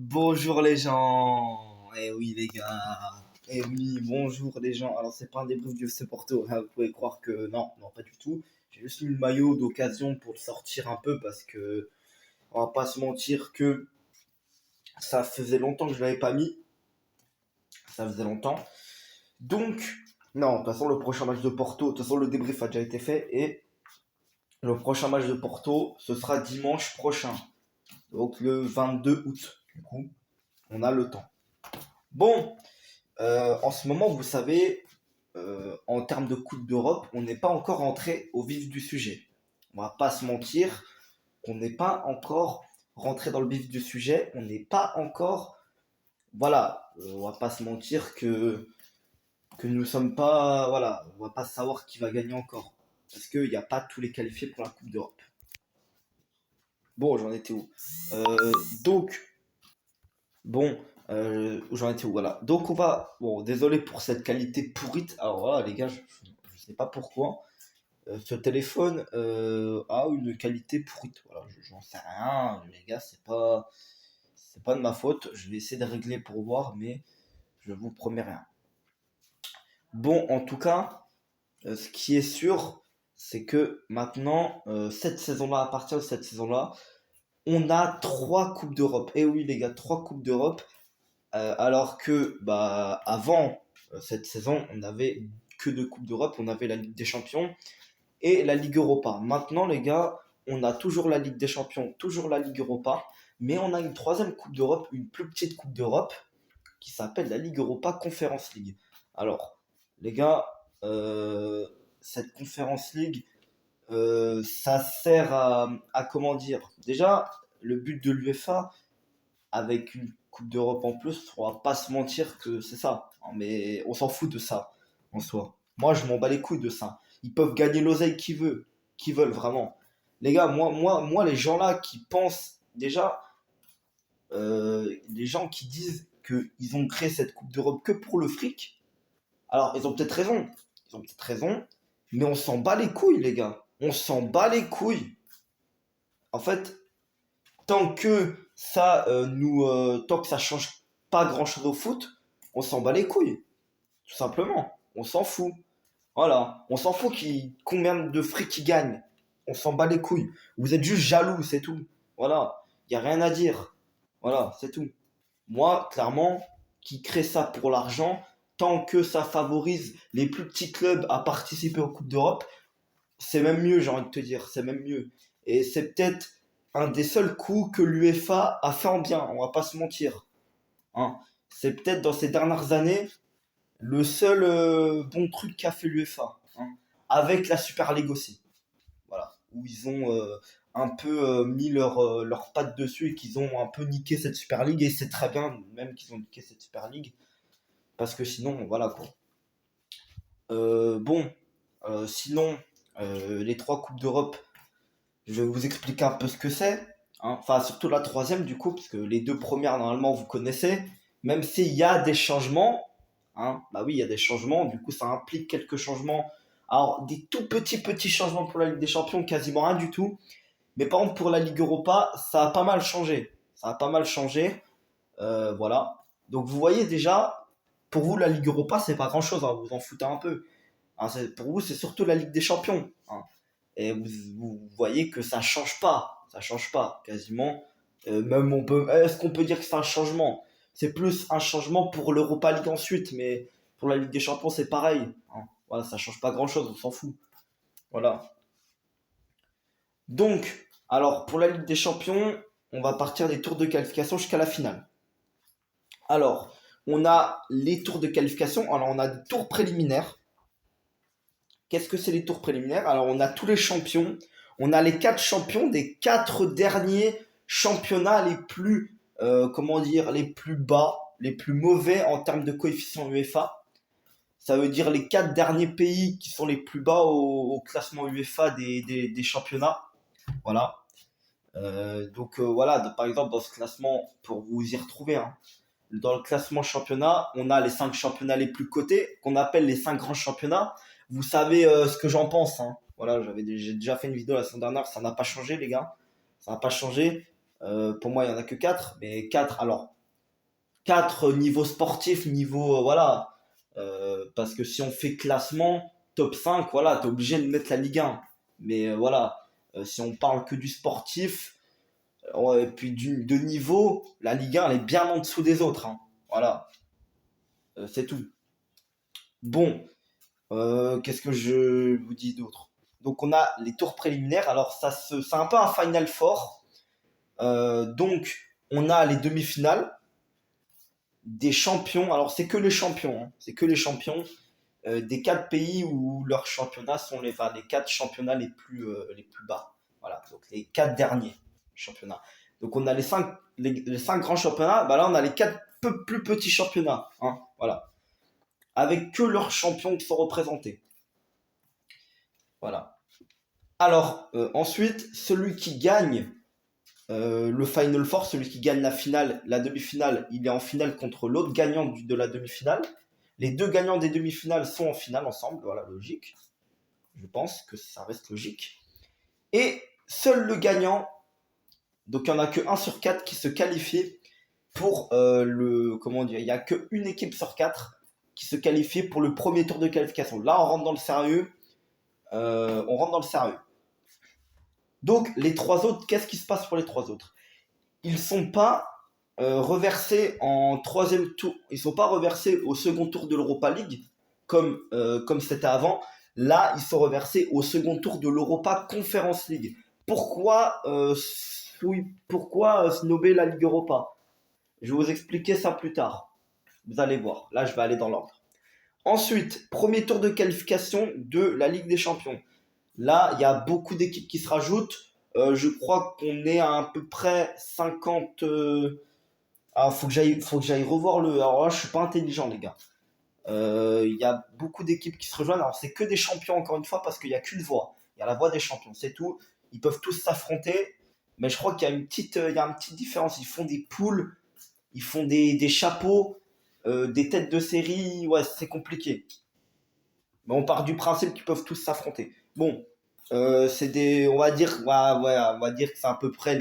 Bonjour les gens. Eh oui les gars. Eh oui, bonjour les gens. Alors c'est pas un débrief du FC Porto, hein, vous pouvez croire que non, non pas du tout. J'ai juste mis le maillot d'occasion pour le sortir un peu parce que on va pas se mentir que ça faisait longtemps que je l'avais pas mis. Ça faisait longtemps. Donc non, de toute façon le prochain match de Porto, de toute façon le débrief a déjà été fait et le prochain match de Porto, ce sera dimanche prochain. Donc le 22 août. Du coup, on a le temps. Bon, en ce moment, vous savez, en termes de Coupe d'Europe, on n'est pas encore entré au vif du sujet. On va pas se mentir, qu'on n'est pas encore rentré dans le vif du sujet. On n'est pas encore, voilà, on va pas se mentir que nous sommes pas, voilà, on va pas savoir qui va gagner encore, parce qu'il n'y a pas tous les qualifiés pour la Coupe d'Europe. Bon, j'en étais où? Euh, donc, Bon, j'en étais où? Voilà. Donc on va. Bon, désolé pour cette qualité pourrite. Alors voilà, les gars, je sais pas pourquoi. Ce téléphone a une qualité pourrite. Voilà, j'en sais rien, les gars, c'est pas de ma faute. Je vais essayer de régler pour voir, mais je vous promets rien. Bon, en tout cas, ce qui est sûr, c'est que maintenant, cette saison-là, à partir de cette saison-là, on a trois coupes d'Europe. Et oui, les gars, trois coupes d'Europe. Alors que bah, avant cette saison, on n'avait que deux Coupes d'Europe, on avait la Ligue des Champions et la Ligue Europa. Maintenant, les gars, on a toujours la Ligue des Champions, toujours la Ligue Europa, mais on a une troisième Coupe d'Europe, une plus petite Coupe d'Europe, qui s'appelle la Ligue Europa Conference League. Alors, les gars, cette Conference League, ça sert à comment dire. Déjà, le but de l'UEFA, avec une Coupe d'Europe en plus, on va pas se mentir que c'est ça. Hein, mais on s'en fout de ça, en soi. Moi, je m'en bats les couilles de ça. Ils peuvent gagner l'oseille qu'ils veulent vraiment. Les gars, moi, les gens là qui pensent déjà, les gens qui disent qu'ils ont créé cette Coupe d'Europe que pour le fric, alors ils ont peut-être raison. Ils ont peut-être raison, mais on s'en bat les couilles, les gars. On s'en bat les couilles. En fait, tant que ça change pas grand chose au foot, on s'en bat les couilles, tout simplement. On s'en fout. Voilà. On s'en fout combien de fric ils gagnent. On s'en bat les couilles. Vous êtes juste jaloux, c'est tout. Voilà. Il y a rien à dire. Voilà, c'est tout. Moi, clairement, qui crée ça pour l'argent, tant que ça favorise les plus petits clubs à participer aux Coupes d'Europe, c'est même mieux, j'ai envie de te dire, c'est même mieux. Et c'est peut-être un des seuls coups que l'UEFA a fait en bien, on va pas se mentir. Hein. C'est peut-être dans ces dernières années le seul bon truc qu'a fait l'UEFA. Hein. Avec la Super League aussi. Voilà. Où ils ont un peu mis leur patte dessus et qu'ils ont un peu niqué cette Super League. Et c'est très bien même qu'ils ont niqué cette Super League. Parce que sinon, voilà quoi. Bon, sinon, les trois Coupes d'Europe, je vais vous expliquer un peu ce que c'est. Hein. Enfin, surtout la troisième, du coup, parce que les deux premières, normalement, vous connaissez. Même s'il y a des changements, hein, bah oui, il y a des changements. Du coup, ça implique quelques changements. Alors, des tout petits changements pour la Ligue des Champions, quasiment rien du tout. Mais par contre, pour la Ligue Europa, ça a pas mal changé. Ça a pas mal changé. Voilà. Donc, vous voyez déjà, pour vous, la Ligue Europa, c'est pas grand-chose. Hein, vous en foutez un peu. Hein, pour vous, c'est surtout la Ligue des Champions. Hein. Et vous voyez que ça change pas. Ça change pas, quasiment. Même est-ce qu'on peut dire que c'est un changement? C'est plus un changement pour l'Europa League ensuite, mais pour la Ligue des Champions, c'est pareil. Hein. Voilà, ça change pas grand-chose, on s'en fout. Voilà. Donc, alors, pour la Ligue des Champions, on va partir des tours de qualification jusqu'à la finale. Alors, on a les tours de qualification. Alors, on a des tours préliminaires. Qu'est-ce que c'est les tours préliminaires? Alors, on a tous les champions. On a les quatre champions des quatre derniers championnats les plus, comment dire, les plus bas, les plus mauvais en termes de coefficient UEFA. Ça veut dire les quatre derniers pays qui sont les plus bas au classement UEFA des championnats. Voilà. Donc voilà, par exemple, dans ce classement, pour vous y retrouver, hein, dans le classement championnat, on a les cinq championnats les plus cotés, qu'on appelle les cinq grands championnats. Vous savez ce que j'en pense. Hein. Voilà, j'ai déjà fait une vidéo la semaine dernière, ça n'a pas changé, les gars. Ça n'a pas changé. Pour moi, il n'y en a que 4, mais 4, alors 4 niveau sportif, niveau voilà. Parce que si on fait classement, top 5, voilà, t'es obligé de mettre la Ligue 1. Mais voilà, si on parle que du sportif, et puis de niveau, la Ligue 1 elle est bien en dessous des autres, hein. Voilà, c'est tout. Bon, qu'est-ce que je vous dis d'autre? Donc on a les tours préliminaires. Alors c'est un peu un Final Four. Donc on a les demi-finales des champions. Alors c'est que les champions, hein. C'est que les champions des 4 pays où leurs championnats sont les 4 championnats les plus bas. Voilà, donc les 4 derniers championnats. Donc on a les 5 grands championnats. Bah là on a les 4 plus petits championnats, hein. Voilà, avec que leurs champions qui sont représentés. Voilà. Alors, ensuite, celui qui gagne le Final Four, celui qui gagne la finale, la demi-finale, il est en finale contre l'autre gagnant de la demi-finale. Les 2 gagnants des demi-finales sont en finale ensemble, voilà, logique. Je pense que ça reste logique. Et seul le gagnant, donc il n'y en a que 1 sur 4 qui se qualifie pour comment dire, il n'y a qu'une équipe sur 4 qui se qualifie pour le premier tour de qualification. Là, on rentre dans le sérieux. Donc, les 3 autres, qu'est-ce qui se passe pour les 3 autres? Ils sont pas reversés en troisième tour. Ils sont pas reversés au second tour de l'Europa League comme c'était avant. Là, ils sont reversés au second tour de l'Europa Conference League. Pourquoi snober la Ligue Europa? Je vais vous expliquer ça plus tard. Vous allez voir. Là, je vais aller dans l'ordre. Ensuite, premier tour de qualification de la Ligue des Champions. Là, il y a beaucoup d'équipes qui se rajoutent. Je crois qu'on est à peu près 50. Ah, faut que j'aille revoir le. Alors là, je suis pas intelligent, les gars. Il y a beaucoup d'équipes qui se rejoignent. Alors, c'est que des champions, encore une fois, parce qu'il n'y a qu'une voie. Il y a la voie des champions, c'est tout. Ils peuvent tous s'affronter. Mais je crois qu'il y a il y a une petite différence. Ils font des poules, ils font des chapeaux, des têtes de série. Ouais, c'est compliqué. Mais on part du principe qu'ils peuvent tous s'affronter. Bon, on va dire, ouais, on va dire que c'est à peu près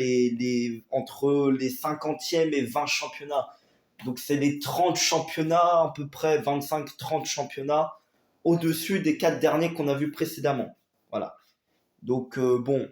entre les 50e et 20 championnats. Donc c'est les 30 championnats, à peu près 25-30 championnats, au-dessus des 4 derniers qu'on a vus précédemment. Voilà. Donc bon,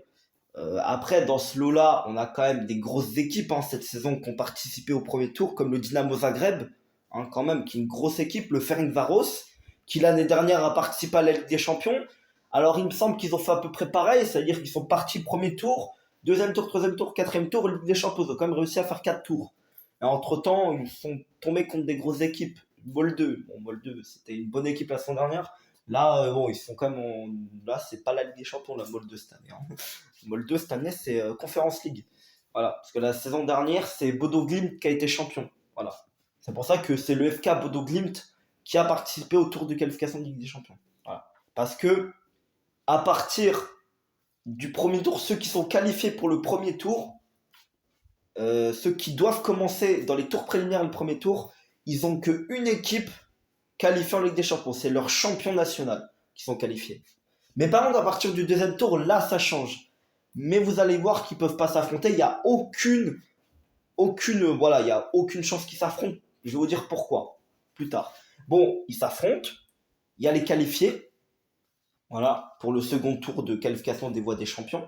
après dans ce lot-là, on a quand même des grosses équipes, hein, cette saison qui ont participé au premier tour, comme le Dynamo Zagreb, hein, quand même, qui est une grosse équipe, le Ferencváros, qui l'année dernière a participé à la Ligue des Champions. Alors il me semble qu'ils ont fait à peu près pareil, c'est-à-dire qu'ils sont partis premier tour, deuxième tour, troisième tour, quatrième tour, Ligue des Champions. Ils ont quand même réussi à faire 4 tours. Et entre-temps, ils sont tombés contre des grosses équipes. Molde, bon, Molde, c'était une bonne équipe la saison dernière. Là, bon, ils sont quand même là, c'est pas la Ligue des Champions, la Molde cette année, hein. Molde cette année, c'est Conference League. Voilà, parce que la saison dernière, c'est Bodo Glimt qui a été champion. Voilà. C'est pour ça que c'est le FK Bodo Glimt qui a participé au tour de qualification de Ligue des Champions. Voilà. Parce que à partir du premier tour, ceux qui sont qualifiés pour le premier tour, ceux qui doivent commencer dans les tours préliminaires le premier tour, ils ont qu'une équipe qualifiée en Ligue des Champions. C'est leur champion national qui sont qualifiés. Mais par contre, à partir du deuxième tour, là, ça change. Mais vous allez voir qu'ils peuvent pas s'affronter. Il n'y a voilà, il y a aucune chance qu'ils s'affrontent. Je vais vous dire pourquoi plus tard. Bon, ils s'affrontent. Il y a les qualifiés. Voilà, pour le second tour de qualification des voies des champions.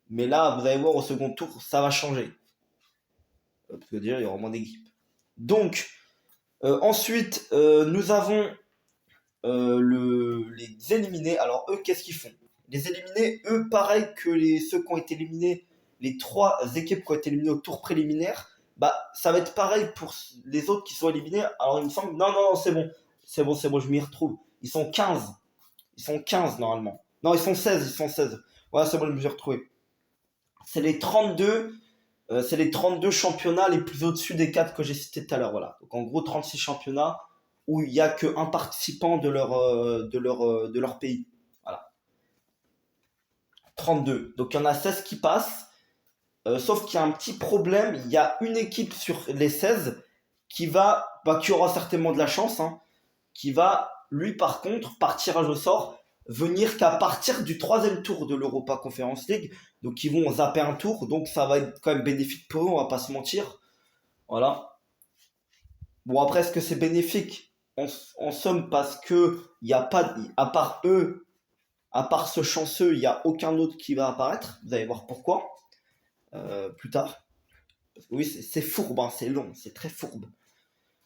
Mais là, vous allez voir, au second tour, ça va changer. Parce que déjà, il y aura moins d'équipes. Donc, ensuite, nous avons les éliminés. Alors, eux, qu'est-ce qu'ils font? Les éliminés, eux, pareil que ceux qui ont été éliminés, les 3 équipes qui ont été éliminées au tour préliminaire, bah, ça va être pareil pour les autres qui sont éliminés. Alors, il me semble, non, c'est bon. C'est bon, je m'y retrouve. Ils sont 15. Ils sont 15 normalement. Non, ils sont 16. Voilà, c'est bon, je me suis retrouvé. C'est les 32, c'est les 32 championnats les plus au-dessus des 4 que j'ai cités tout à l'heure. Voilà. Donc en gros, 36 championnats où il n'y a qu'un participant de leur pays. Voilà. 32. Donc il y en a 16 qui passent. Sauf qu'il y a un petit problème. Il y a une équipe sur les 16 qui aura certainement de la chance, hein, qui va, lui par contre, par tirage au sort, venir qu'à partir du troisième tour de l'Europa Conference League. Donc ils vont zapper un tour, donc ça va être quand même bénéfique pour eux, on va pas se mentir. Voilà. Bon, après, est-ce que c'est bénéfique en somme parce que il y a pas, à part eux, à part ce chanceux, il n'y a aucun autre qui va apparaître. Vous allez voir pourquoi plus tard. Parce que oui, c'est fourbe, hein, c'est long, c'est très fourbe.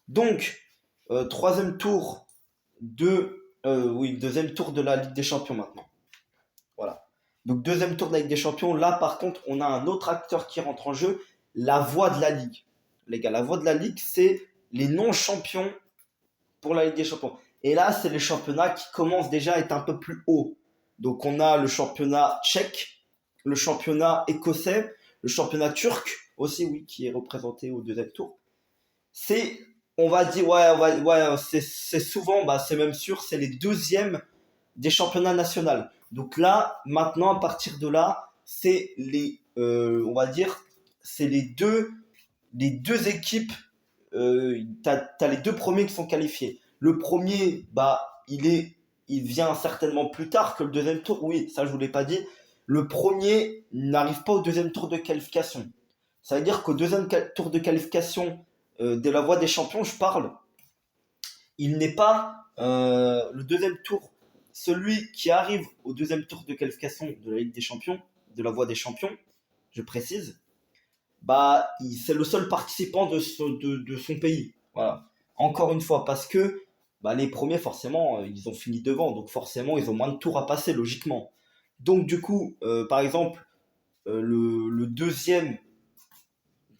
Donc, troisième tour deuxième tour de la Ligue des Champions maintenant. Voilà. Donc deuxième tour de la Ligue des Champions. Là, par contre, on a un autre acteur qui rentre en jeu, la voix de la Ligue. Les gars, la voix de la Ligue, c'est les non-champions pour la Ligue des Champions. Et là, c'est les championnats qui commencent déjà à être un peu plus hauts. Donc on a le championnat tchèque, le championnat écossais, le championnat turc aussi, oui, qui est représenté au deuxième tour. C'est, on va dire, c'est souvent, bah, c'est même sûr, c'est les deuxièmes des championnats nationaux. Donc là, maintenant, à partir de là, c'est on va dire, c'est les deux équipes. T'as les deux premiers qui sont qualifiés. Le premier, bah, il vient certainement plus tard que le deuxième tour. Oui, ça je vous l'ai pas dit. Le premier n'arrive pas au deuxième tour de qualification. Ça veut dire qu'au deuxième tour de qualification de la voie des champions, je parle, il n'est pas le deuxième tour. Celui qui arrive au deuxième tour de qualification de la Ligue des Champions, de la voie des champions, je précise, bah, c'est le seul participant de son pays. Voilà. Encore une fois, parce que bah, les premiers, forcément, ils ont fini devant, donc forcément, ils ont moins de tours à passer, logiquement. Donc, du coup, par exemple, le deuxième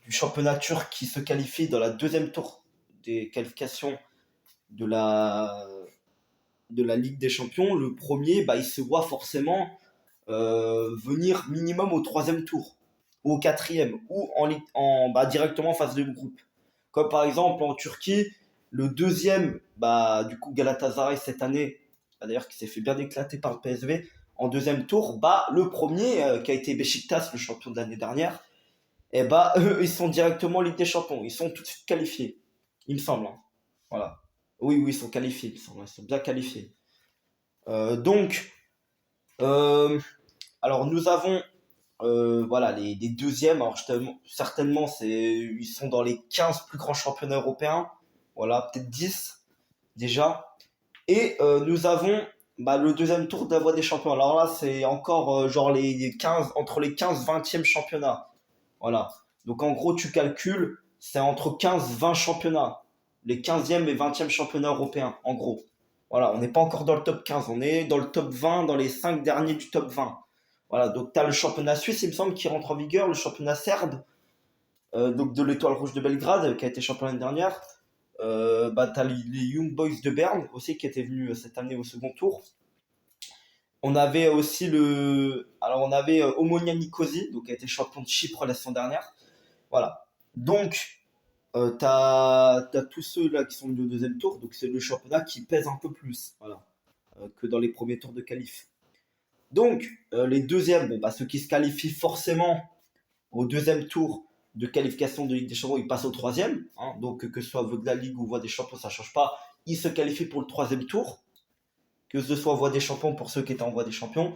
du championnat turc qui se qualifie dans la deuxième tour des qualifications de la Ligue des Champions, le premier, bah, il se voit forcément venir minimum au troisième tour, ou au quatrième, ou bah, directement en phase de groupe. Comme par exemple en Turquie, le deuxième, bah, du coup Galatasaray cette année, bah, d'ailleurs qui s'est fait bien éclater par le PSV, en deuxième tour, bah, le premier, qui a été Beşiktaş, le champion de l'année dernière, et bah, eux, ils sont directement en Ligue des Champions, ils sont tout de suite qualifiés, il me semble. Hein. Voilà. Oui, oui, ils sont qualifiés, ils sont bien qualifiés. Donc, euh, alors nous avons voilà, les deuxièmes, alors certainement, ils sont dans les 15 plus grands championnats européens. Voilà, peut-être 10 déjà. Et nous avons bah, le deuxième tour de la voie des champions. Alors là, c'est encore genre les 15, entre les 15 20e championnats. Voilà. Donc en gros, tu calcules, c'est entre 15 20 championnats. Les 15e et 20e championnats européens, en gros. Voilà, on n'est pas encore dans le top 15, on est dans le top 20, dans les 5 derniers du top 20. Voilà, donc tu as le championnat suisse, il me semble, qui rentre en vigueur, le championnat serbe, donc de l'Étoile Rouge de Belgrade, qui a été champion l'année dernière. Bah, tu as les Young Boys de Berne aussi, qui étaient venus cette année au second tour. On avait aussi Alors, on avait Omonia Nicosie, donc qui a été champion de Chypre la saison dernière. Voilà. Donc, t'as tous ceux là qui sont venus au deuxième tour, donc c'est le championnat qui pèse un peu plus, voilà, que dans les premiers tours de qualif. Donc, les deuxièmes, bon, bah, ceux qui se qualifient forcément au deuxième tour de qualification de Ligue des Champions, ils passent au troisième. Hein, donc, que ce soit voie de la Ligue ou voie des Champions, ça ne change pas. Ils se qualifient pour le troisième tour. Que ce soit voie des Champions pour ceux qui étaient en voie des Champions.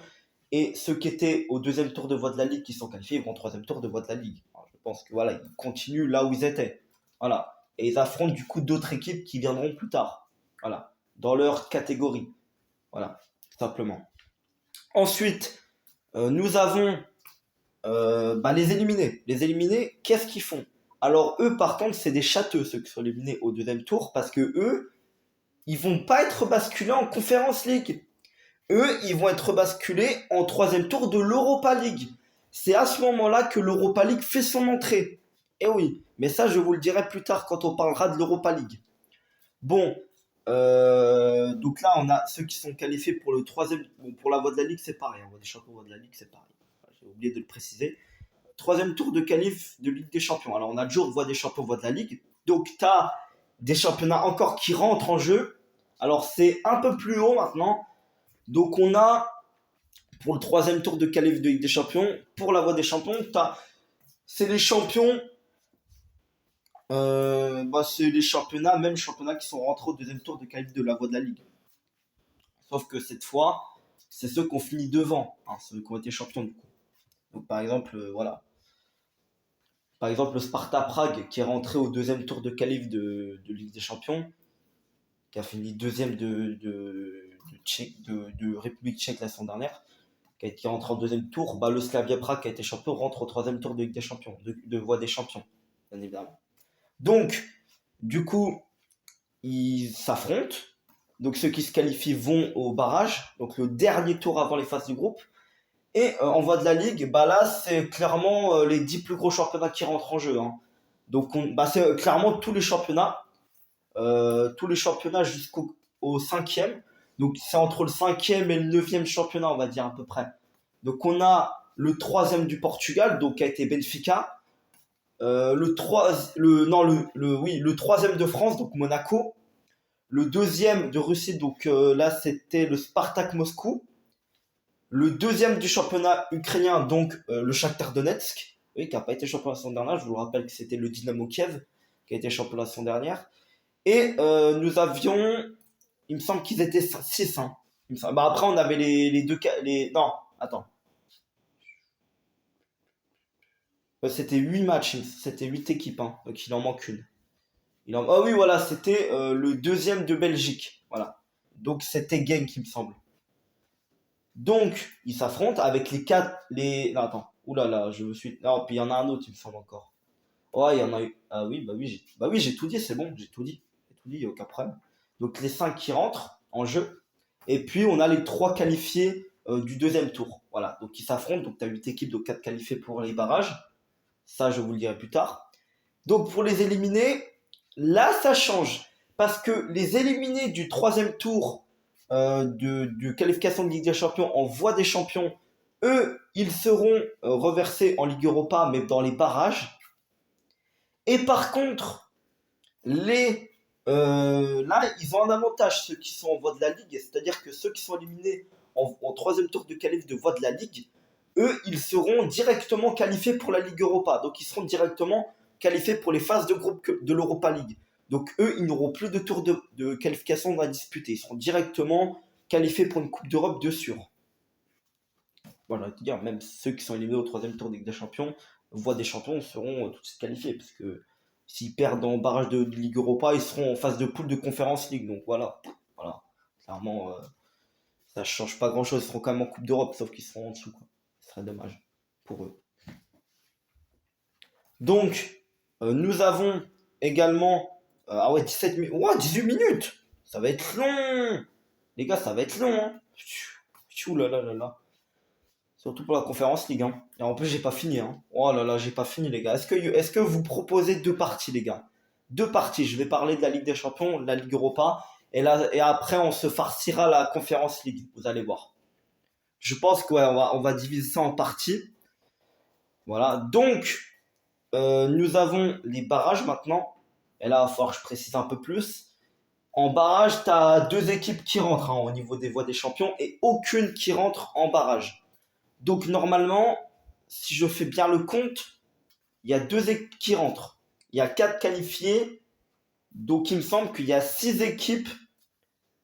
Et ceux qui étaient au deuxième tour de voie de la Ligue qui sont qualifiés, ils vont au troisième tour de voie de la Ligue. Alors, je pense que voilà, ils continuent là où ils étaient. Voilà. Et ils affrontent du coup d'autres équipes qui viendront plus tard. Voilà. Dans leur catégorie. Voilà. Simplement. Ensuite, nous avons bah, les éliminés. Les éliminés, qu'est-ce qu'ils font? Alors eux, par contre, c'est des châteux, ceux qui sont éliminés au deuxième tour, parce que eux, ils vont pas être basculés en Conference League. Eux, ils vont être basculés en troisième tour de l'Europa League. C'est à ce moment-là que l'Europa League fait son entrée. Eh oui, mais ça, je vous le dirai plus tard quand on parlera de l'Europa League. Bon, donc là, on a ceux qui sont qualifiés pour le troisième. Bon, pour la voie de la Ligue, c'est pareil. On voit des champions voie de la Ligue, c'est pareil. J'ai oublié de le préciser. Troisième tour de qualif de Ligue des Champions. Alors, on a toujours voie des champions, voie de la Ligue. Donc, tu as des championnats encore qui rentrent en jeu. Alors, c'est un peu plus haut maintenant. Donc, on a, pour le troisième tour de qualif de Ligue des Champions, pour la voie des champions, c'est les champions. Bah, c'est les championnats, même championnats qui sont rentrés au deuxième tour de qualif de la voie de la Ligue. Sauf que cette fois, c'est ceux qui ont fini devant, hein, ceux qui ont été champions du coup. Donc par exemple, voilà. Par exemple, le Sparta Prague qui est rentré au deuxième tour de qualif de Ligue des Champions, qui a fini deuxième de République tchèque la semaine dernière, qui rentre en deuxième tour, bah, le Slavia Prague qui a été champion rentre au troisième tour de Ligue des Champions, de Voie des Champions, bien évidemment. Donc, du coup, ils s'affrontent. Donc ceux qui se qualifient vont au barrage, donc le dernier tour avant les phases du groupe. Et en voie de la Ligue, bah là c'est clairement les 10 plus gros championnats qui rentrent en jeu, hein. Donc bah, c'est clairement tous les championnats jusqu'au cinquième. Donc c'est entre le cinquième et le neuvième championnat, on va dire à peu près. Donc on a le troisième du Portugal, donc qui a été Benfica. Le troisième de France, donc Monaco. Le deuxième de Russie, donc là c'était le Spartak Moscou. Le deuxième du championnat ukrainien, donc le Shakhtar Donetsk, oui, qui n'a pas été champion la saison dernière. Je vous rappelle que c'était le Dynamo Kiev qui a été champion la saison dernière. Et nous avions, il me semble qu'ils étaient 6. Hein. Bah, après, on avait les deux cas. Non, attends. C'était 8 matchs, c'était 8 équipes, hein, donc il en manque une. Ah oui, voilà, c'était le deuxième de Belgique. Voilà. Donc c'était Genk, il me semble. Donc, ils s'affrontent avec les quatre. Non, attends. Ouh là là, je me suis. Non, puis il y en a un autre, il me semble encore. Ouais, il y en a eu. Ah oui, bah oui, j'ai tout dit, c'est bon, j'ai tout dit. J'ai tout dit, il n'y a aucun problème. Donc, les 5 qui rentrent en jeu. Et puis, on a les 3 qualifiés du deuxième tour. Voilà, donc ils s'affrontent. Donc, tu as 8 équipes, donc 4 qualifiés pour les barrages. Ça, je vous le dirai plus tard. Donc, pour les éliminer, là, ça change. Parce que les éliminés du troisième tour de qualification de Ligue des Champions en voie des champions, eux, ils seront reversés en Ligue Europa, mais dans les barrages. Et par contre, là, ils ont un avantage, ceux qui sont en voie de la Ligue, c'est-à-dire que ceux qui sont éliminés en troisième tour de qualif de voie de la Ligue, eux, ils seront directement qualifiés pour la Ligue Europa. Donc, ils seront directement qualifiés pour les phases de groupe de l'Europa League. Donc, eux, ils n'auront plus de tour de qualification à disputer. Ils seront directement qualifiés pour une Coupe d'Europe de sûr. Voilà, je veux dire, même ceux qui sont éliminés au troisième tour de Ligue des Champions, voie des champions, seront tout de suite qualifiés. Parce que s'ils perdent en barrage de Ligue Europa, ils seront en phase de poule de Conférence League. Donc, voilà. Clairement, ça change pas grand-chose. Ils seront quand même en Coupe d'Europe, sauf qu'ils seront en dessous, quoi. Ce serait dommage pour eux. Donc, nous avons également. Ah ouais, 17 minutes. Ouais, 18 minutes. Ça va être long. Les gars, ça va être long. Hein. Ouh là là là là. Surtout pour la conférence Ligue 1. Et en plus, j'ai pas fini. Hein. Oh là là, j'ai pas fini, les gars. Est-ce que vous proposez 2 parties, les gars? 2 parties. Je vais parler de la Ligue des Champions, de la Ligue Europa. Et après, on se farcira la conférence Ligue. Vous allez voir. Je pense qu'on va diviser ça en parties. Voilà. Donc, nous avons les barrages maintenant. Et là, il va falloir que je précise un peu plus. En barrage, tu as 2 équipes qui rentrent au niveau des voies des champions et aucune qui rentre en barrage. Donc normalement, si je fais bien le compte, il y a 2 équipes qui rentrent. Il y a 4 qualifiés. Donc il me semble qu'il y a 6 équipes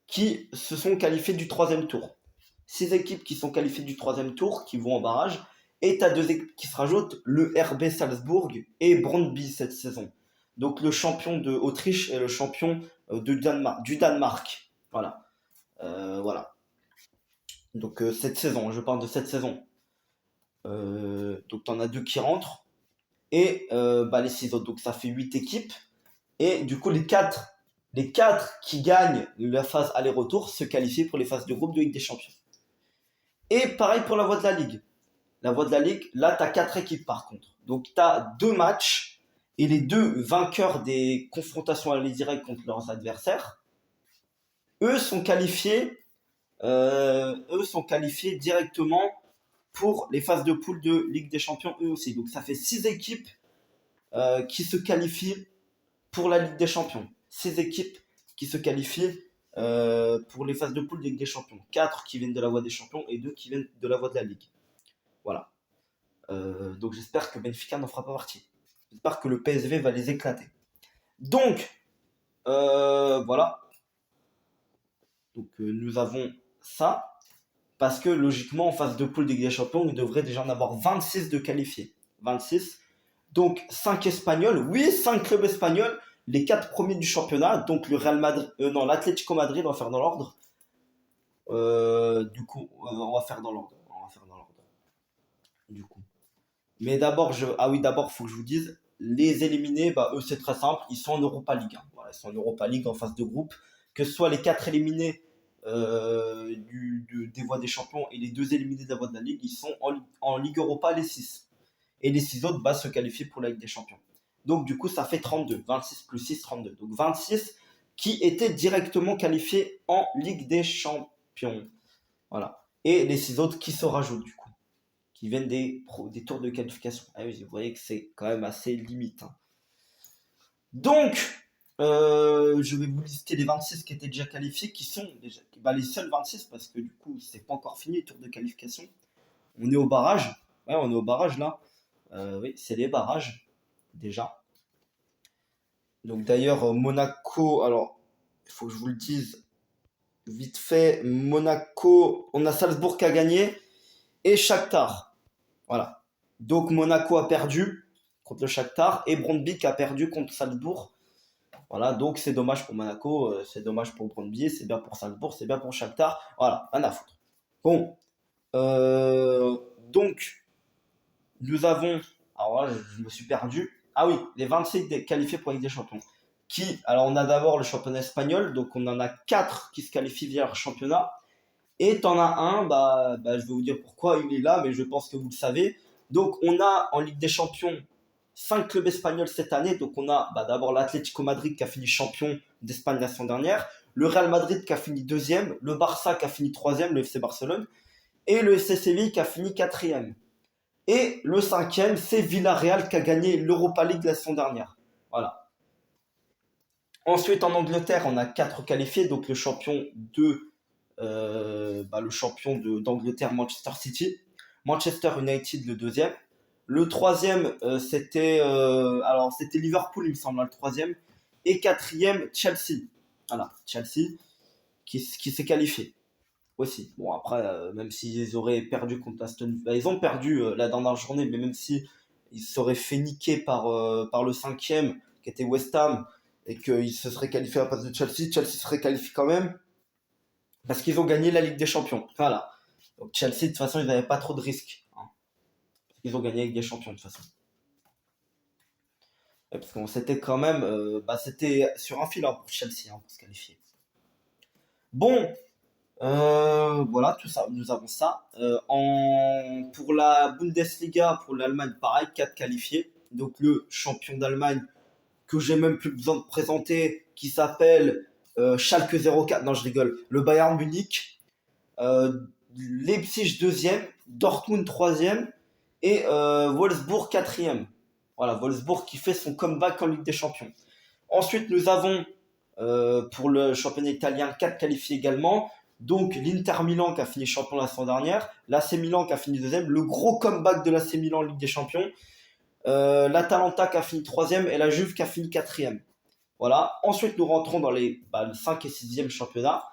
qui se sont qualifiées du troisième tour. 6 équipes qui sont qualifiées du troisième tour, qui vont en barrage. Et tu as 2 équipes qui se rajoutent, le RB Salzbourg et Brøndby cette saison. Donc le champion d'Autriche et le champion du Danemark. Voilà. Voilà. Donc cette saison, je parle de cette saison. Donc tu en as 2 qui rentrent. Et les 6 autres. Donc ça fait 8 équipes. Et du coup, les 4 qui gagnent la phase aller-retour se qualifient pour les phases de groupe de Ligue des Champions. Et pareil pour la voie de la Ligue. La voie de la Ligue, là, tu as 4 équipes par contre. Donc, tu as 2 matchs et les 2 vainqueurs des confrontations aller directes contre leurs adversaires, eux sont qualifiés directement pour les phases de poule de Ligue des Champions, eux aussi. Donc, ça fait 6 équipes qui se qualifient pour la Ligue des Champions. 6 équipes qui se qualifient pour les phases de poule de Ligue des Champions. 4 qui viennent de la voie des champions et 2 qui viennent de la voie de la Ligue. Voilà. Donc j'espère que Benfica n'en fera pas partie. J'espère que le PSV va les éclater. Donc, voilà. Donc nous avons ça. Parce que logiquement, en phase de poule de Ligue des Champions, il devrait déjà en avoir 26 de qualifiés. 26. Donc 5 Espagnols, oui, 5 clubs espagnols, les 4 premiers du championnat, donc le Real Madrid, non, l'Atlético Madrid, on va faire dans l'ordre. Du coup, on va faire dans l'ordre. On va faire dans l'ordre. Du coup. Mais d'abord, ah oui, d'abord, faut que je vous dise, les éliminés, bah, eux, c'est très simple, ils sont en Europa League, hein. Voilà, ils sont en Europa League en phase de groupe. Que ce soit les 4 éliminés des voies des champions et les 2 éliminés de la voie de la Ligue, ils sont en Ligue Europa, les 6. Et les 6 autres se qualifient pour la Ligue des Champions. Donc du coup, ça fait 32. 26 plus 6, 32. Donc 26 qui étaient directement qualifiés en Ligue des Champions. Voilà. Et les 6 autres qui se rajoutent du coup, qui viennent des tours de qualification. Ah oui, vous voyez que c'est quand même assez limite, hein. Donc, je vais vous lister les 26 qui étaient déjà qualifiés, qui sont déjà les seuls 26, parce que du coup, c'est pas encore fini les tours de qualification. On est au barrage. Ouais, on est au barrage là. Oui, c'est les barrages, déjà. Donc d'ailleurs, Monaco, alors, il faut que je vous le dise vite fait, Monaco, on a Salzbourg qui a gagné, et Shakhtar. Voilà. Donc Monaco a perdu contre le Shakhtar, et Brøndby a perdu contre Salzbourg. Voilà, donc c'est dommage pour Monaco, c'est dommage pour Brøndby, c'est bien pour Salzbourg, c'est bien pour Shakhtar. Voilà, rien à foutre. Bon, donc, nous avons. Alors là, je me suis perdu. Ah oui, les 26 qualifiés pour la Ligue des Champions. Alors, on a d'abord le championnat espagnol, donc on en a 4 qui se qualifient via leur championnat. Et t'en as un, je vais vous dire pourquoi il est là, mais je pense que vous le savez. Donc, on a en Ligue des Champions 5 clubs espagnols cette année. Donc, on a d'abord l'Atlético Madrid qui a fini champion d'Espagne la saison dernière, le Real Madrid qui a fini deuxième, le Barça qui a fini troisième, le FC Barcelone, et le FC Séville qui a fini quatrième. Et le cinquième, c'est Villarreal qui a gagné l'Europa League la saison dernière. Voilà. Ensuite, en Angleterre, on a 4 qualifiés. Donc le champion d'Angleterre, Manchester City. Manchester United, le deuxième. Le troisième, c'était Liverpool, il me semble, le troisième. Et quatrième, Chelsea. Voilà, Chelsea qui s'est qualifié aussi. Bon, après, même s'ils auraient perdu contre Aston Villa, ils ont perdu la dernière journée, mais même si ils seraient fait niquer par le cinquième, qui était West Ham, et qu'ils se seraient qualifiés à la place de Chelsea, Chelsea serait qualifié quand même, parce qu'ils ont gagné la Ligue des Champions. Voilà. Donc Chelsea, de toute façon, ils n'avaient pas trop de risques, hein, parce qu'ils ont gagné la Ligue des Champions, de toute façon. Ouais, parce qu'on s'était quand même, c'était sur un fil hein, pour Chelsea, hein, pour se qualifier. Bon, voilà, tout ça, nous avons ça. Pour la Bundesliga, pour l'Allemagne, pareil, 4 qualifiés. Donc le champion d'Allemagne, que j'ai même plus besoin de présenter, qui s'appelle Schalke 04, non je rigole, le Bayern Munich, Leipzig deuxième, Dortmund troisième, et Wolfsburg quatrième. Voilà, Wolfsburg qui fait son comeback en Ligue des Champions. Ensuite, nous avons pour le championnat italien 4 qualifiés également. Donc l'Inter Milan qui a fini champion la saison dernière, l'AC Milan qui a fini deuxième, le gros comeback de l'AC Milan en Ligue des Champions, l'Atalanta qui a fini troisième et la Juve qui a fini quatrième. Voilà. Ensuite nous rentrons dans le 5 et 6e championnat.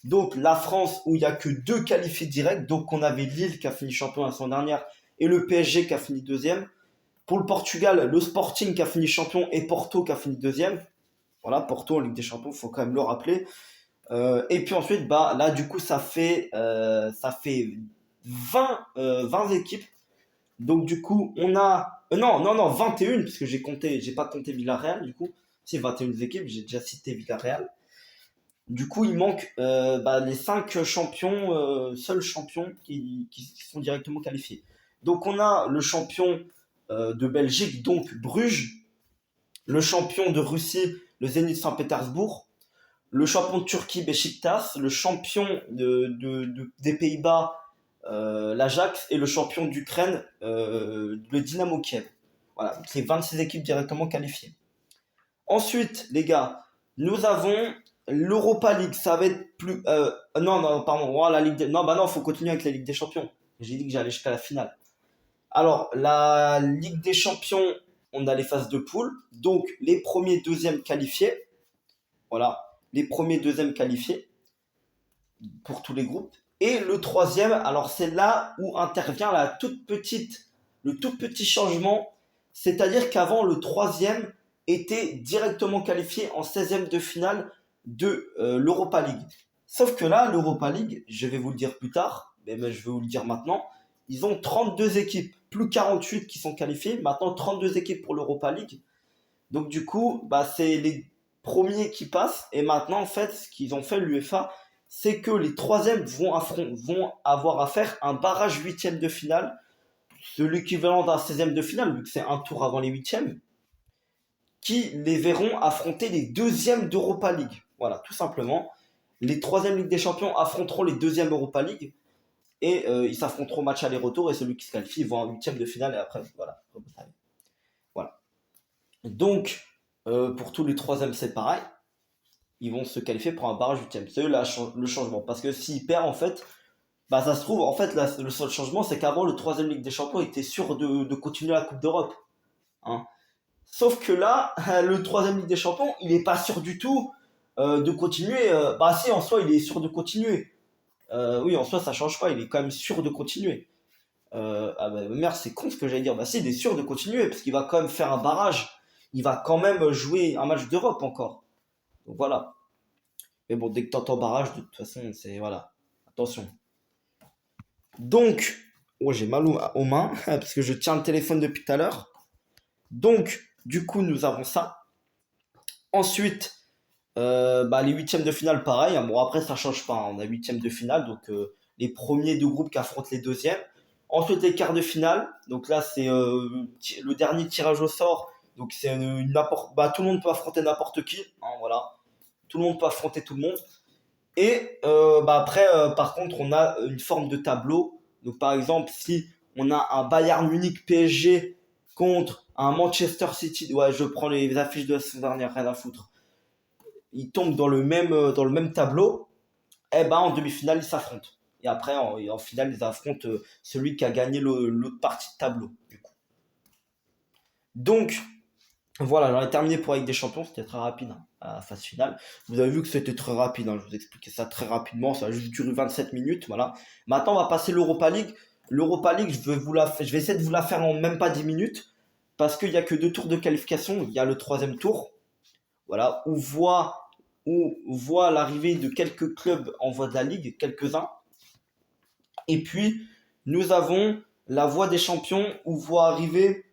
Donc la France où il n'y a que 2 qualifiés directs, donc on avait Lille qui a fini champion la saison dernière et le PSG qui a fini deuxième. Pour le Portugal, le Sporting qui a fini champion et Porto qui a fini deuxième. Voilà, Porto en Ligue des Champions, il faut quand même le rappeler. Et puis ensuite, là, du coup, ça fait 20 équipes. Donc, du coup, on a. Non, 21, puisque j'ai pas compté Villarreal, du coup. Si, 21 équipes, j'ai déjà cité Villarreal. Du coup, il manque les 5 champions, seuls champions qui sont directement qualifiés. Donc, on a le champion de Belgique, donc Bruges. Le champion de Russie, le Zénith Saint-Pétersbourg. Le champion de Turquie, Beşiktaş, le champion des Pays-Bas, l'Ajax, et le champion d'Ukraine, le Dynamo Kiev. Voilà, donc c'est 26 équipes directement qualifiées. Ensuite, les gars, nous avons l'Europa League, ça va être plus... non, pardon, oh, la Ligue des... Non, faut continuer avec la Ligue des Champions. J'ai dit que j'allais jusqu'à la finale. Alors, la Ligue des Champions, on a les phases de poule, donc les premiers, deuxièmes qualifiés. Voilà. Les premiers, deuxièmes qualifiés pour tous les groupes. Et le troisième, alors c'est là où intervient le tout petit changement, c'est-à-dire qu'avant le troisième était directement qualifié en 16e de finale de l'Europa League. Sauf que là, l'Europa League, je vais vous le dire plus tard, mais je vais vous le dire maintenant, ils ont 32 équipes, plus 48 qui sont qualifiées, maintenant 32 équipes pour l'Europa League. Donc du coup, bah, c'est les premiers qui passent. Et maintenant, en fait, ce qu'ils ont fait, l'UEFA, c'est que les troisièmes vont avoir à faire un barrage huitième de finale, c'est l'équivalent d'un 16e de finale, vu que c'est un tour avant les huitièmes, qui les verront affronter les deuxièmes d'Europa League. Voilà, tout simplement. Les troisièmes Ligue des Champions affronteront les deuxièmes Europa League et ils s'affronteront match aller-retour et celui qui se qualifie va en huitième de finale et après, voilà. Voilà. Donc, pour tous les troisièmes, c'est pareil. Ils vont se qualifier pour un barrage huitième. C'est le changement. Parce que s'ils perdent, en fait, bah ça se trouve, en fait, le seul changement, c'est qu'avant, le troisième Ligue des Champions était sûr de continuer la Coupe d'Europe. Hein. Sauf que là, le troisième Ligue des Champions, il n'est pas sûr du tout de continuer. Bah si, en soi, il est sûr de continuer. Oui, en soi, ça change pas. Il est quand même sûr de continuer. Ah bah merde, c'est con ce que j'allais dire. Bah si, il est sûr de continuer parce qu'il va quand même faire un barrage. Il va quand même jouer un match d'Europe encore. Donc voilà. Mais bon, dès que t'entends barrage, de toute façon, c'est voilà. Attention. Donc, oh, j'ai mal aux mains parce que je tiens le téléphone depuis tout à l'heure. Donc, du coup, nous avons ça. Ensuite, bah, les huitièmes de finale, pareil. Hein. Bon, après, ça change pas. Hein. On a huitièmes de finale, donc les premiers deux groupes qui affrontent les deuxièmes. Ensuite, les quarts de finale. Donc là, c'est le dernier tirage au sort. Donc c'est bah, tout le monde peut affronter n'importe qui. Hein, voilà. Tout le monde peut affronter tout le monde. Et bah, après, par contre, on a une forme de tableau. Donc par exemple, si on a un Bayern Munich PSG contre un Manchester City, ouais, je prends les affiches de la saison dernière, rien à foutre. Ils tombent dans le même tableau. Eh ben, en demi-finale, ils s'affrontent. Et après, en finale, ils affrontent celui qui a gagné l'autre partie de tableau. Du coup. Donc, voilà, j'en ai terminé pour Ligue des Champions. C'était très rapide hein, à la phase finale. Vous avez vu que c'était très rapide. Hein, je vous expliquais ça très rapidement. Ça a juste duré 27 minutes. Voilà. Maintenant, on va passer l'Europa League. L'Europa League, je vais essayer de vous la faire en même pas 10 minutes. Parce qu'il n'y a que deux tours de qualification. Il y a le troisième tour. Voilà, où voit l'arrivée de quelques clubs en voie de la Ligue, quelques-uns. Et puis, nous avons la voie des champions où voit arriver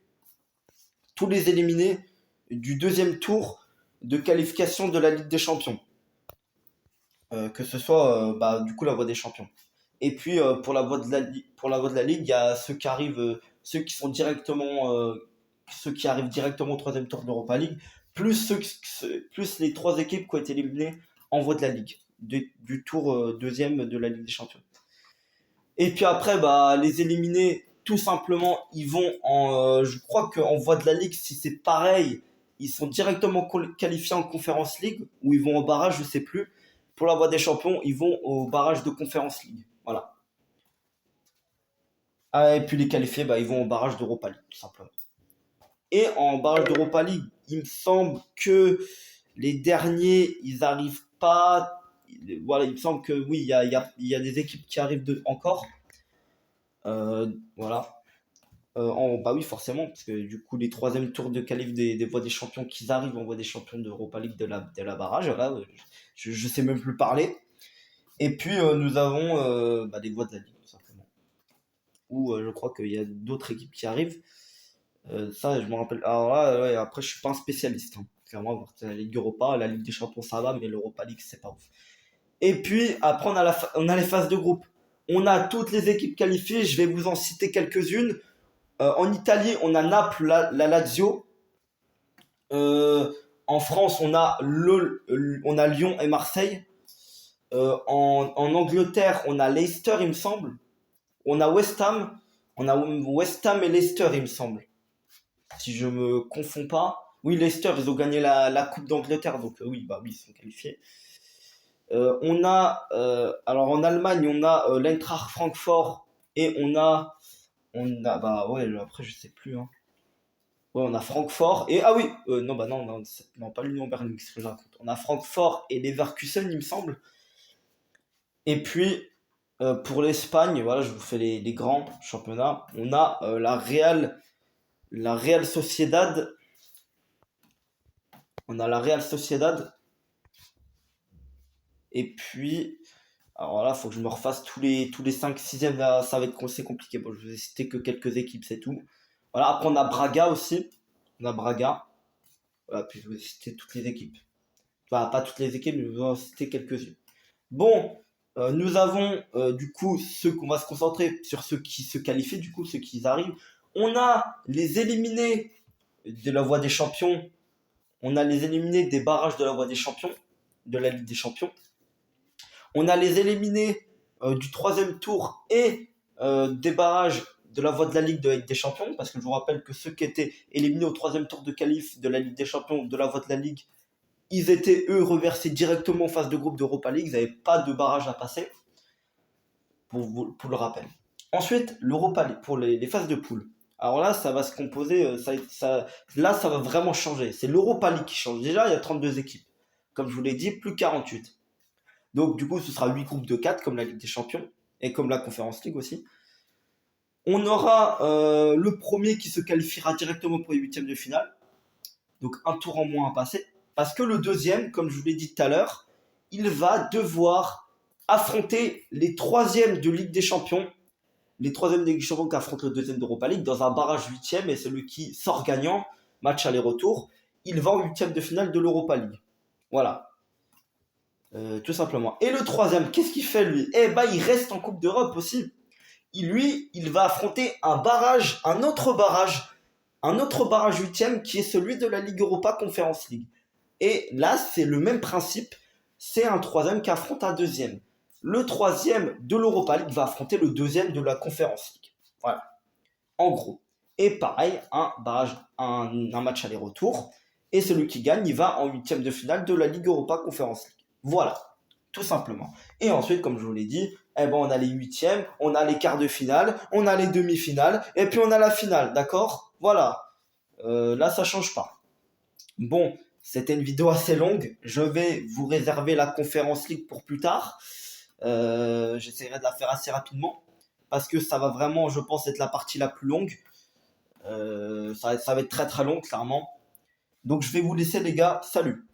tous les éliminés du deuxième tour de qualification de la Ligue des champions. Que ce soit bah, du coup la voie des champions. Et puis pour la voie de la Ligue, il y a ceux qui arrivent, ceux qui sont directement, ceux qui arrivent directement au troisième tour de l'Europa League, plus plus les trois équipes qui ont été éliminées en voie de la Ligue, du tour deuxième de la Ligue des Champions. Et puis après, bah, les éliminés, tout simplement, ils vont je crois qu'en voie de la Ligue, si c'est pareil, ils sont directement qualifiés en Conference League, ou ils vont au barrage, je sais plus. Pour la voie des champions, ils vont au barrage de Conference League. Voilà. Ah, et puis les qualifiés, bah, ils vont au barrage d'Europa League, tout simplement. Et en barrage d'Europa League, il me semble que les derniers, ils n'arrivent pas. Voilà, il me semble que oui, il y a des équipes qui arrivent encore. Voilà. Bah oui, forcément, parce que du coup, les troisièmes tours de qualif des voies des champions qu'ils arrivent en voie des champions d'Europa League de la barrage, là, je sais même plus parler. Et puis, nous avons bah, des voies de la Ligue, tout simplement. Où je crois qu'il y a d'autres équipes qui arrivent. Ça, je me rappelle. Alors là, ouais, après, je suis pas un spécialiste. Hein. Clairement, la Ligue Europa, la Ligue des Champions, ça va, mais l'Europa League, c'est pas ouf. Et puis, après, on a les phases de groupe. On a toutes les équipes qualifiées. Je vais vous en citer quelques-unes. En Italie, on a Naples, la Lazio. En France, on a Lyon et Marseille. En Angleterre, on a Leicester, il me semble. On a West Ham. On a West Ham et Leicester, il me semble. Si je me confonds pas. Oui, Leicester, ils ont gagné la Coupe d'Angleterre, donc oui, bah oui, ils sont qualifiés. Alors en Allemagne, on a l'Eintracht Francfort et bah ouais, après je sais plus. Hein. Ouais, on a Francfort et ah oui, non bah non, pas l'Union Berlin, ce que je raconte. On a Francfort et Leverkusen, il me semble. Et puis Pour l'Espagne, voilà, je vous fais les grands championnats. On a la Real Sociedad. On a la Real Sociedad. Et puis, alors là, il faut que je me refasse tous les 5 6e. Là, ça va être c'est compliqué. Bon, je vais citer que quelques équipes, c'est tout. Voilà, après, on a Braga aussi. On a Braga. Voilà, puis je vais citer toutes les équipes. Enfin, pas toutes les équipes, mais je vais en citer quelques-unes. Bon, nous avons du coup ceux qu'on va se concentrer sur ceux qui se qualifient, du coup ceux qui arrivent. On a les éliminés de la Voie des Champions. On a les éliminés des barrages de la Voie des Champions, de la Ligue des Champions. On a les éliminés du troisième tour et des barrages de la Voie de la Ligue de la Ligue des Champions, parce que je vous rappelle que ceux qui étaient éliminés au troisième tour de qualif de la Ligue des Champions, de la Voie de la Ligue, ils étaient eux reversés directement en phase de groupe d'Europa League, ils n'avaient pas de barrage à passer. Pour le rappel. Ensuite, l'Europa League, pour les phases de poule. Alors là, ça va se composer, là, ça va vraiment changer. C'est l'Europa League qui change. Déjà, il y a 32 équipes. Comme je vous l'ai dit, plus 48. Donc, du coup, ce sera 8 groupes de 4, comme la Ligue des Champions, et comme la Conference League aussi. On aura le premier qui se qualifiera directement pour les huitièmes de finale. Donc, un tour en moins à passer. Parce que le deuxième, comme je vous l'ai dit tout à l'heure, il va devoir affronter les troisièmes de Ligue des Champions, les troisièmes de Ligue des Champions qui affrontent le deuxième d'Europa League dans un barrage huitième, et celui qui sort gagnant, match aller-retour, il va en huitième de finale de l'Europa League. Voilà. Tout simplement. Et le troisième, qu'est-ce qu'il fait lui? Eh ben, il reste en Coupe d'Europe aussi. Il va affronter un autre barrage huitième qui est celui de la Ligue Europa Conference League. Et là, c'est le même principe. C'est un troisième qui affronte un deuxième. Le troisième de l'Europa League va affronter le deuxième de la Conference League. Voilà. En gros. Et pareil, un match aller-retour. Et celui qui gagne, il va en huitième de finale de la Ligue Europa Conference League. Voilà. Tout simplement. Et ensuite, comme je vous l'ai dit, eh ben, on a les huitièmes, on a les quarts de finale, on a les demi-finales, et puis on a la finale, d'accord? Voilà. Là, ça change pas. Bon, c'était une vidéo assez longue. Je vais vous réserver la Conference League pour plus tard. J'essaierai de la faire assez rapidement. Parce que ça va vraiment, je pense, être la partie la plus longue. Ça va être très très long, clairement. Donc je vais vous laisser les gars. Salut!